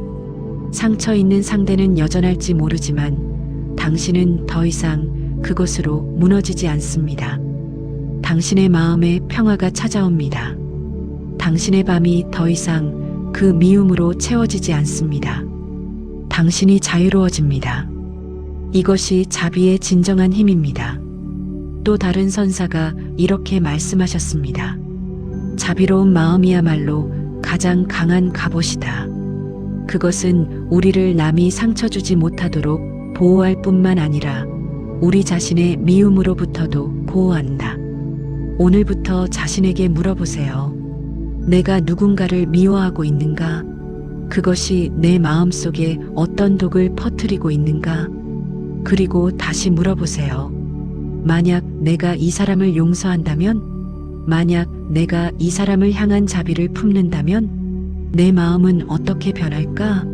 상처 있는 상대는 여전할지 모르지만 당신은 더 이상 그것으로 무너지지 않습니다. 당신의 마음에 평화가 찾아옵니다. 당신의 밤이 더 이상 그 미움으로 채워지지 않습니다. 당신이 자유로워집니다. 이것이 자비의 진정한 힘입니다. 또 다른 선사가 이렇게 말씀하셨습니다. 자비로운 마음이야말로 가장 강한 갑옷이다. 그것은 우리를 남이 상처 주지 못하도록 보호할 뿐만 아니라 우리 자신의 미움으로부터도 보호한다. 오늘부터 자신에게 물어보세요. 내가 누군가를 미워하고 있는가? 그것이 내 마음속에 어떤 독을 퍼뜨리고 있는가? 그리고 다시 물어보세요. 만약 내가 이 사람을 용서한다면? 만약 내가 이 사람을 향한 자비를 품는다면? 내 마음은 어떻게 변할까?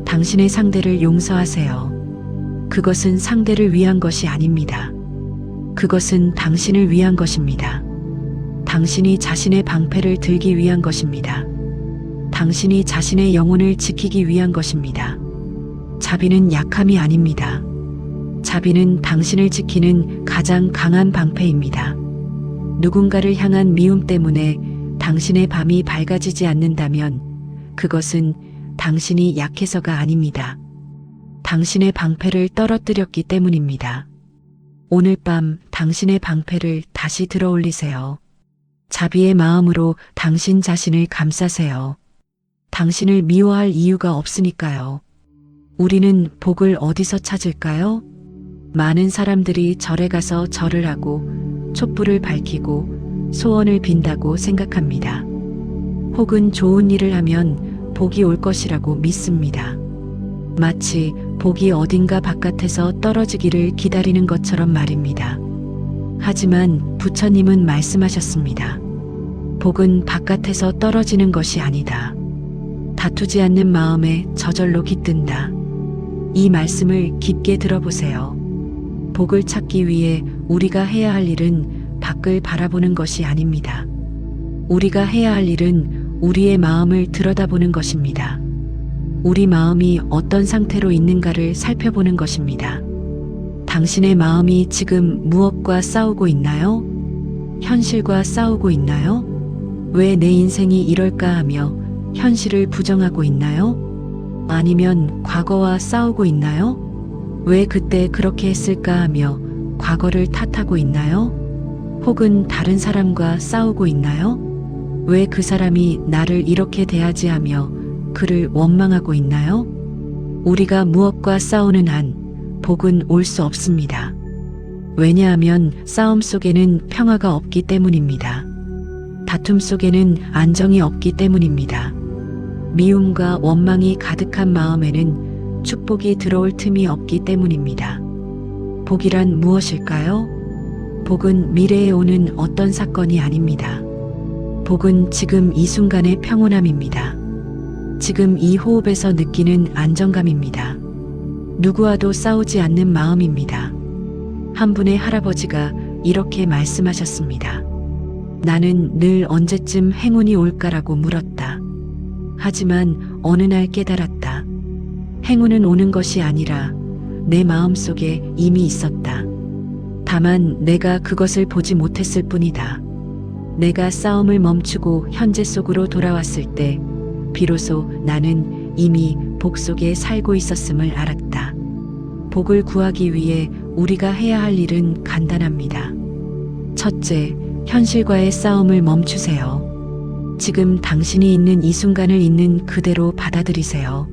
당신의 상대를 용서하세요. 그것은 상대를 위한 것이 아닙니다. 그것은 당신을 위한 것입니다. 당신이 자신의 방패를 들기 위한 것입니다. 당신이 자신의 영혼을 지키기 위한 것입니다. 자비는 약함이 아닙니다. 자비는 당신을 지키는 가장 강한 방패입니다. 누군가를 향한 미움 때문에 당신의 밤이 밝아지지 않는다면 그것은 당신이 약해서가 아닙니다. 당신의 방패를 떨어뜨렸기 때문입니다. 오늘 밤 당신의 방패를 다시 들어 올리세요. 자비의 마음으로 당신 자신을 감싸세요. 당신을 미워할 이유가 없으니까요. 우리는 복을 어디서 찾을까요? 많은 사람들이 절에 가서 절을 하고 촛불을 밝히고 소원을 빈다고 생각합니다. 혹은 좋은 일을 하면 복이 올 것이라고 믿습니다. 마치 복이 어딘가 바깥에서 떨어지기를 기다리는 것처럼 말입니다. 하지만 부처님은 말씀하셨습니다. 복은 바깥에서 떨어지는 것이 아니다. 다투지 않는 마음에 저절로 깃든다. 이 말씀을 깊게 들어보세요. 복을 찾기 위해 우리가 해야 할 일은 밖을 바라보는 것이 아닙니다. 우리가 해야 할 일은 우리의 마음을 들여다보는 것입니다. 우리 마음이 어떤 상태로 있는가를 살펴보는 것입니다. 당신의 마음이 지금 무엇과 싸우고 있나요? 현실과 싸우고 있나요? 왜 내 인생이 이럴까 하며 현실을 부정하고 있나요? 아니면 과거와 싸우고 있나요? 왜 그때 그렇게 했을까 하며 과거를 탓하고 있나요? 혹은 다른 사람과 싸우고 있나요? 왜 그 사람이 나를 이렇게 대하지 하며 그를 원망하고 있나요? 우리가 무엇과 싸우는 한 복은 올 수 없습니다. 왜냐하면 싸움 속에는 평화가 없기 때문입니다. 다툼 속에는 안정이 없기 때문입니다. 미움과 원망이 가득한 마음에는 축복이 들어올 틈이 없기 때문입니다. 복이란 무엇일까요? 복은 미래에 오는 어떤 사건이 아닙니다. 복은 지금 이 순간의 평온함입니다. 지금 이 호흡에서 느끼는 안정감입니다. 누구와도 싸우지 않는 마음입니다. 한 분의 할아버지가 이렇게 말씀하셨습니다. 나는 늘 언제쯤 행운이 올까라고 물었다. 하지만 어느 날 깨달았다. 행운은 오는 것이 아니라 내 마음속에 이미 있었다. 다만 내가 그것을 보지 못했을 뿐이다. 내가 싸움을 멈추고 현재 속으로 돌아왔을 때 비로소 나는 이미 복 속에 살고 있었음을 알았다. 복을 구하기 위해 우리가 해야 할 일은 간단합니다. 첫째, 현실과의 싸움을 멈추세요. 지금 당신이 있는 이 순간을 있는 그대로 받아들이세요.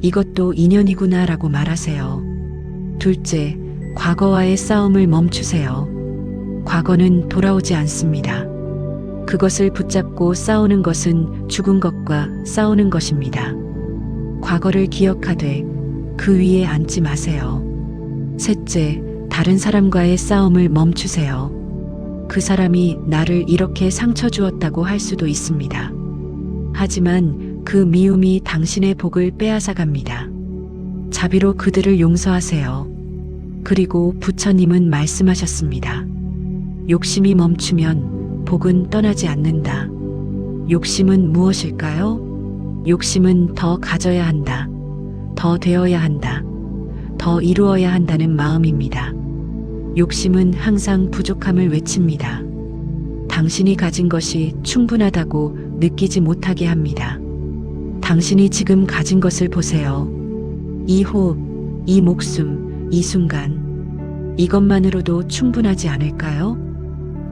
이것도 인연이구나 라고 말하세요. 둘째, 과거와의 싸움을 멈추세요. 과거는 돌아오지 않습니다. 그것을 붙잡고 싸우는 것은 죽은 것과 싸우는 것입니다. 과거를 기억하되 그 위에 앉지 마세요. 셋째, 다른 사람과의 싸움을 멈추세요. 그 사람이 나를 이렇게 상처 주었다고 할 수도 있습니다. 하지만 그 미움이 당신의 복을 빼앗아 갑니다. 자비로 그들을 용서하세요. 그리고 부처님은 말씀하셨습니다. 욕심이 멈추면 복은 떠나지 않는다. 욕심은 무엇일까요? 욕심은 더 가져야 한다. 더 되어야 한다. 더 이루어야 한다는 마음입니다. 욕심은 항상 부족함을 외칩니다. 당신이 가진 것이 충분하다고 느끼지 못하게 합니다. 당신이 지금 가진 것을 보세요. 이 호흡, 이 목숨, 이 순간. 이것만으로도 충분하지 않을까요?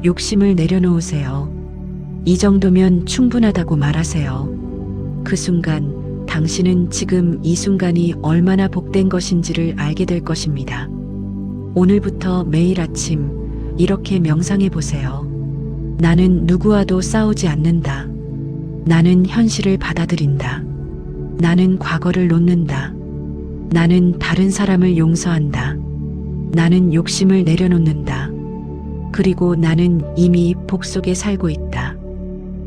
욕심을 내려놓으세요. 이 정도면 충분하다고 말하세요. 그 순간 당신은 지금 이 순간이 얼마나 복된 것인지를 알게 될 것입니다. 오늘부터 매일 아침 이렇게 명상해 보세요. 나는 누구와도 싸우지 않는다. 나는 현실을 받아들인다. 나는 과거를 놓는다. 나는 다른 사람을 용서한다. 나는 욕심을 내려놓는다. 그리고 나는 이미 복 속에 살고 있다.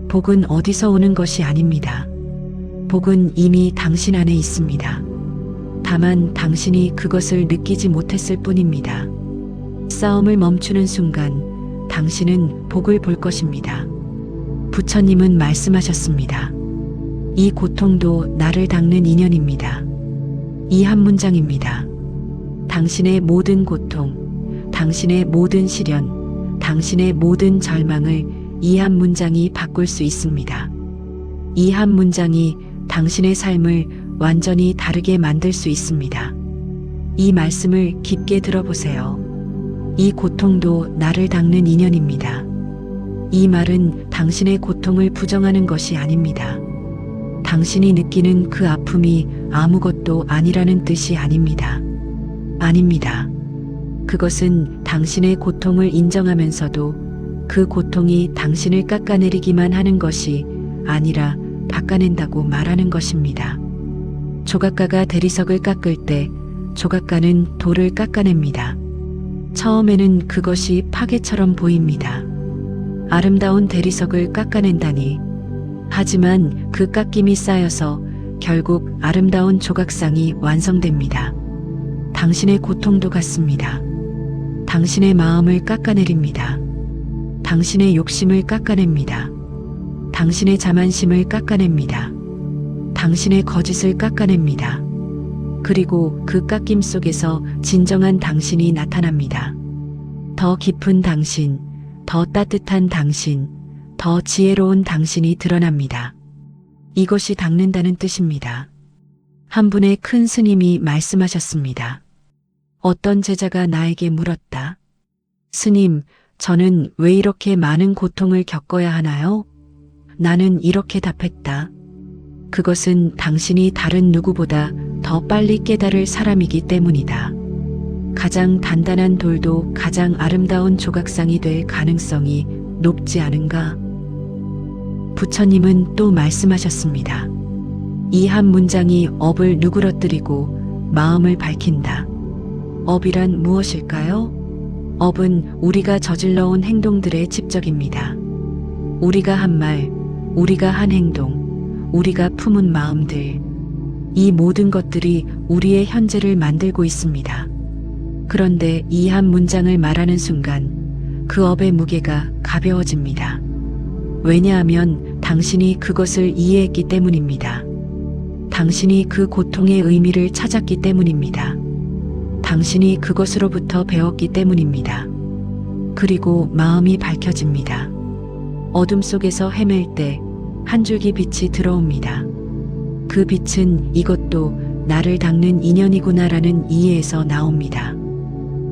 복은 어디서 오는 것이 아닙니다. 복은 이미 당신 안에 있습니다. 다만 당신이 그것을 느끼지 못했을 뿐입니다. 싸움을 멈추는 순간 당신은 복을 볼 것입니다. 부처님은 말씀하셨습니다. 이 고통도 나를 닦는 인연입니다. 이 한 문장입니다. 당신의 모든 고통, 당신의 모든 시련, 당신의 모든 절망을 이 한 문장이 바꿀 수 있습니다. 이 한 문장이 당신의 삶을 완전히 다르게 만들 수 있습니다. 이 말씀을 깊게 들어보세요. 이 고통도 나를 닦는 인연입니다. 이 말은 당신의 고통을 부정하는 것이 아닙니다. 당신이 느끼는 그 아픔이 아무것도 아니라는 뜻이 아닙니다. 아닙니다. 그것은 당신의 고통을 인정하면서도 그 고통이 당신을 깎아내리기만 하는 것이 아니라 깎아낸다고 말하는 것입니다. 조각가가 대리석을 깎을 때 조각가는 돌을 깎아냅니다. 처음에는 그것이 파괴처럼 보입니다. 아름다운 대리석을 깎아낸다니. 하지만 그 깎임이 쌓여서 결국 아름다운 조각상이 완성됩니다. 당신의 고통도 같습니다. 당신의 마음을 깎아내립니다. 당신의 욕심을 깎아냅니다. 당신의 자만심을 깎아냅니다. 당신의 거짓을 깎아냅니다. 그리고 그 깎임 속에서 진정한 당신이 나타납니다. 더 깊은 당신, 더 따뜻한 당신, 더 지혜로운 당신이 드러납니다. 이것이 닦는다는 뜻입니다. 한 분의 큰 스님이 말씀하셨습니다. 어떤 제자가 나에게 물었다. 스님, 저는 왜 이렇게 많은 고통을 겪어야 하나요? 나는 이렇게 답했다. 그것은 당신이 다른 누구보다 더 빨리 깨달을 사람이기 때문이다. 가장 단단한 돌도 가장 아름다운 조각상이 될 가능성이 높지 않은가? 부처님은 또 말씀하셨습니다. 이 한 문장이 업을 누그러뜨리고 마음을 밝힌다. 업이란 무엇일까요? 업은 우리가 저질러온 행동들의 집적입니다. 우리가 한 말, 우리가 한 행동, 우리가 품은 마음들, 이 모든 것들이 우리의 현재를 만들고 있습니다. 그런데 이 한 문장을 말하는 순간 그 업의 무게가 가벼워집니다. 왜냐하면 당신이 그것을 이해했기 때문입니다. 당신이 그 고통의 의미를 찾았기 때문입니다. 당신이 그것으로부터 배웠기 때문입니다. 그리고 마음이 밝혀집니다. 어둠 속에서 헤맬 때 한 줄기 빛이 들어옵니다. 그 빛은 이것도 나를 닦는 인연이구나라는 이해에서 나옵니다.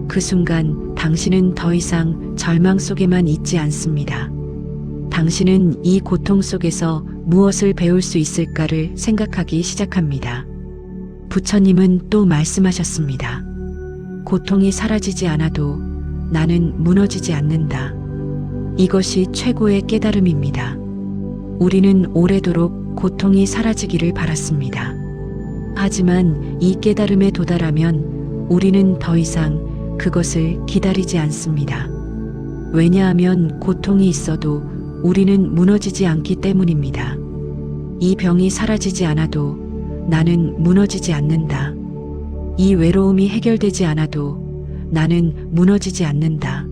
그 순간 당신은 더 이상 절망 속에만 있지 않습니다. 당신은 이 고통 속에서 무엇을 배울 수 있을까를 생각하기 시작합니다. 부처님은 또 말씀하셨습니다. 고통이 사라지지 않아도 나는 무너지지 않는다. 이것이 최고의 깨달음입니다. 우리는 오래도록 고통이 사라지기를 바랐습니다. 하지만 이 깨달음에 도달하면 우리는 더 이상 그것을 기다리지 않습니다. 왜냐하면 고통이 있어도 우리는 무너지지 않기 때문입니다. 이 병이 사라지지 않아도 나는 무너지지 않는다. 이 외로움이 해결되지 않아도 나는 무너지지 않는다.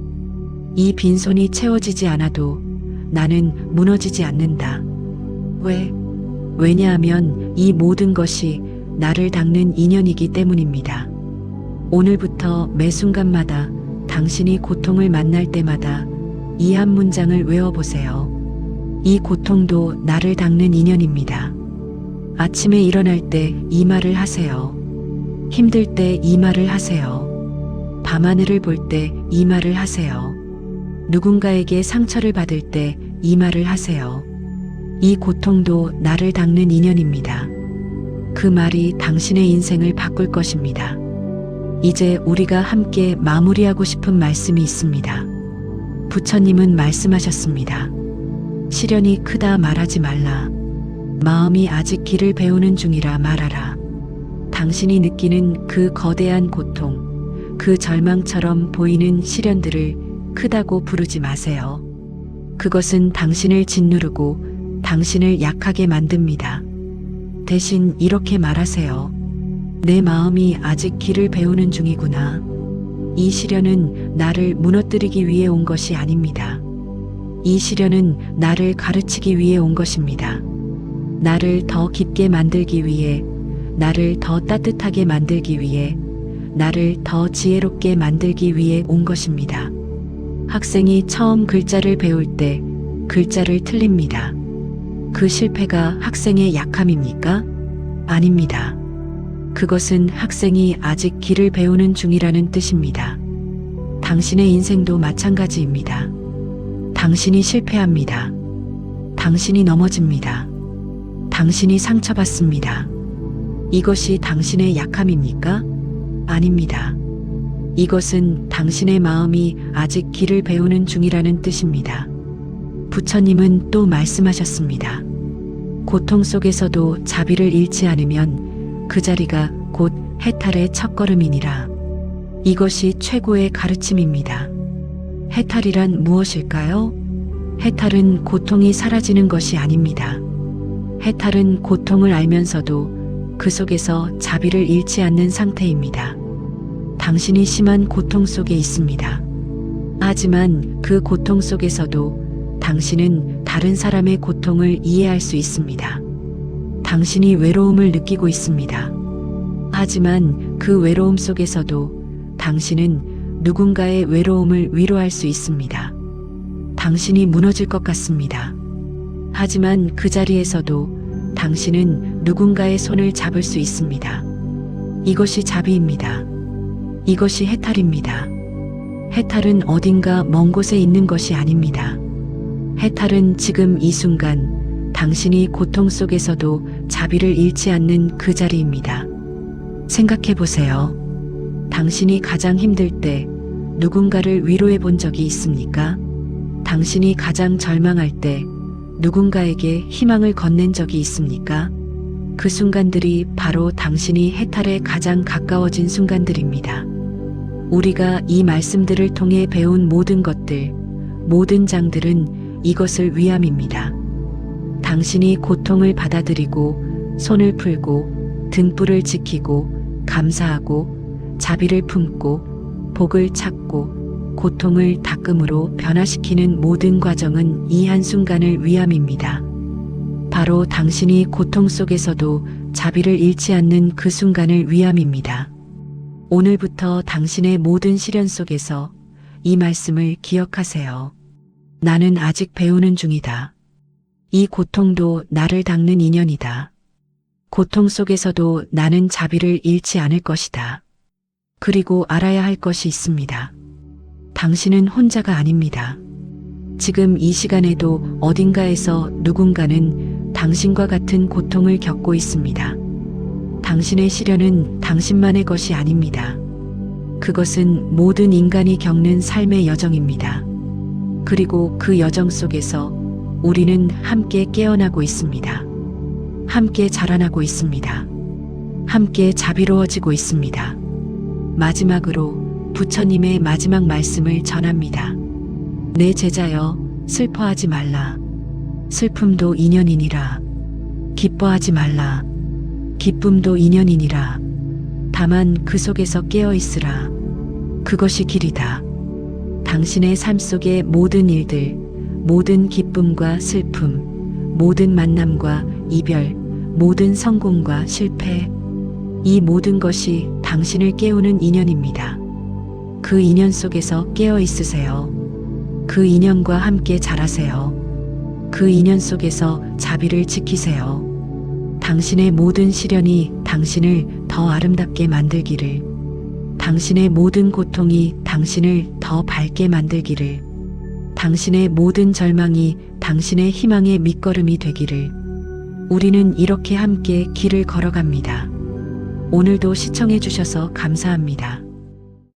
이 빈손이 채워지지 않아도 나는 무너지지 않는다. 왜? 왜냐하면 이 모든 것이 나를 닦는 인연이기 때문입니다. 오늘부터 매 순간마다 당신이 고통을 만날 때마다 이 한 문장을 외워보세요. 이 고통도 나를 닦는 인연입니다. 아침에 일어날 때 이 말을 하세요. 힘들 때 이 말을 하세요. 밤하늘을 볼 때 이 말을 하세요. 누군가에게 상처를 받을 때 이 말을 하세요. 이 고통도 나를 닦는 인연입니다. 그 말이 당신의 인생을 바꿀 것입니다. 이제 우리가 함께 마무리하고 싶은 말씀이 있습니다. 부처님은 말씀하셨습니다. 시련이 크다 말하지 말라. 마음이 아직 길을 배우는 중이라 말하라. 당신이 느끼는 그 거대한 고통, 그 절망처럼 보이는 시련들을 크다고 부르지 마세요. 그것은 당신을 짓누르고 당신을 약하게 만듭니다. 대신 이렇게 말하세요. 내 마음이 아직 길을 배우는 중이구나. 이 시련은 나를 무너뜨리기 위해 온 것이 아닙니다. 이 시련은 나를 가르치기 위해 온 것입니다. 나를 더 깊게 만들기 위해, 나를 더 따뜻하게 만들기 위해, 나를 더 지혜롭게 만들기 위해 온 것입니다. 학생이 처음 글자를 배울 때 글자를 틀립니다. 그 실패가 학생의 약함입니까? 아닙니다. 그것은 학생이 아직 길을 배우는 중이라는 뜻입니다. 당신의 인생도 마찬가지입니다. 당신이 실패합니다. 당신이 넘어집니다. 당신이 상처받습니다. 이것이 당신의 약함입니까? 아닙니다. 이것은 당신의 마음이 아직 길을 배우는 중이라는 뜻입니다. 부처님은 또 말씀하셨습니다. 고통 속에서도 자비를 잃지 않으면 그 자리가 곧 해탈의 첫걸음이니라. 이것이 최고의 가르침입니다. 해탈이란 무엇일까요? 해탈은 고통이 사라지는 것이 아닙니다. 해탈은 고통을 알면서도 그 속에서 자비를 잃지 않는 상태입니다. 당신이 심한 고통 속에 있습니다. 하지만 그 고통 속에서도 당신은 다른 사람의 고통을 이해할 수 있습니다. 당신이 외로움을 느끼고 있습니다. 하지만 그 외로움 속에서도 당신은 누군가의 외로움을 위로할 수 있습니다. 당신이 무너질 것 같습니다. 하지만 그 자리에서도 당신은 누군가의 손을 잡을 수 있습니다. 이것이 자비입니다. 이것이 해탈입니다. 해탈은 어딘가 먼 곳에 있는 것이 아닙니다. 해탈은 지금 이 순간 당신이 고통 속에서도 자비를 잃지 않는 그 자리입니다. 생각해 보세요. 당신이 가장 힘들 때 누군가를 위로해 본 적이 있습니까? 당신이 가장 절망할 때 누군가에게 희망을 건넨 적이 있습니까? 그 순간들이 바로 당신이 해탈에 가장 가까워진 순간들입니다. 우리가 이 말씀들을 통해 배운 모든 것들, 모든 장들은 이것을 위함입니다. 당신이 고통을 받아들이고 손을 풀고 등불을 지키고 감사하고 자비를 품고 복을 찾고 고통을 닦음으로 변화시키는 모든 과정은 이 한순간을 위함입니다. 바로 당신이 고통 속에서도 자비를 잃지 않는 그 순간을 위함입니다. 오늘부터 당신의 모든 시련 속에서 이 말씀을 기억하세요. 나는 아직 배우는 중이다. 이 고통도 나를 닦는 인연이다. 고통 속에서도 나는 자비를 잃지 않을 것이다. 그리고 알아야 할 것이 있습니다. 당신은 혼자가 아닙니다. 지금 이 시간에도 어딘가에서 누군가는 당신과 같은 고통을 겪고 있습니다. 당신의 시련은 당신만의 것이 아닙니다. 그것은 모든 인간이 겪는 삶의 여정입니다. 그리고 그 여정 속에서 우리는 함께 깨어나고 있습니다. 함께 자라나고 있습니다. 함께 자비로워지고 있습니다. 마지막으로 부처님의 마지막 말씀을 전합니다. 내 제자여, 슬퍼하지 말라. 슬픔도 인연이니라. 기뻐하지 말라. 기쁨도 인연이니라. 다만 그 속에서 깨어 있으라. 그것이 길이다. 당신의 삶 속의 모든 일들, 모든 기쁨과 슬픔, 모든 만남과 이별, 모든 성공과 실패, 이 모든 것이 당신을 깨우는 인연입니다. 그 인연 속에서 깨어 있으세요. 그 인연과 함께 자라세요. 그 인연 속에서 자비를 지키세요. 당신의 모든 시련이 당신을 더 아름답게 만들기를, 당신의 모든 고통이 당신을 더 밝게 만들기를, 당신의 모든 절망이 당신의 희망의 밑거름이 되기를. 우리는 이렇게 함께 길을 걸어갑니다. 오늘도 시청해 주셔서 감사합니다.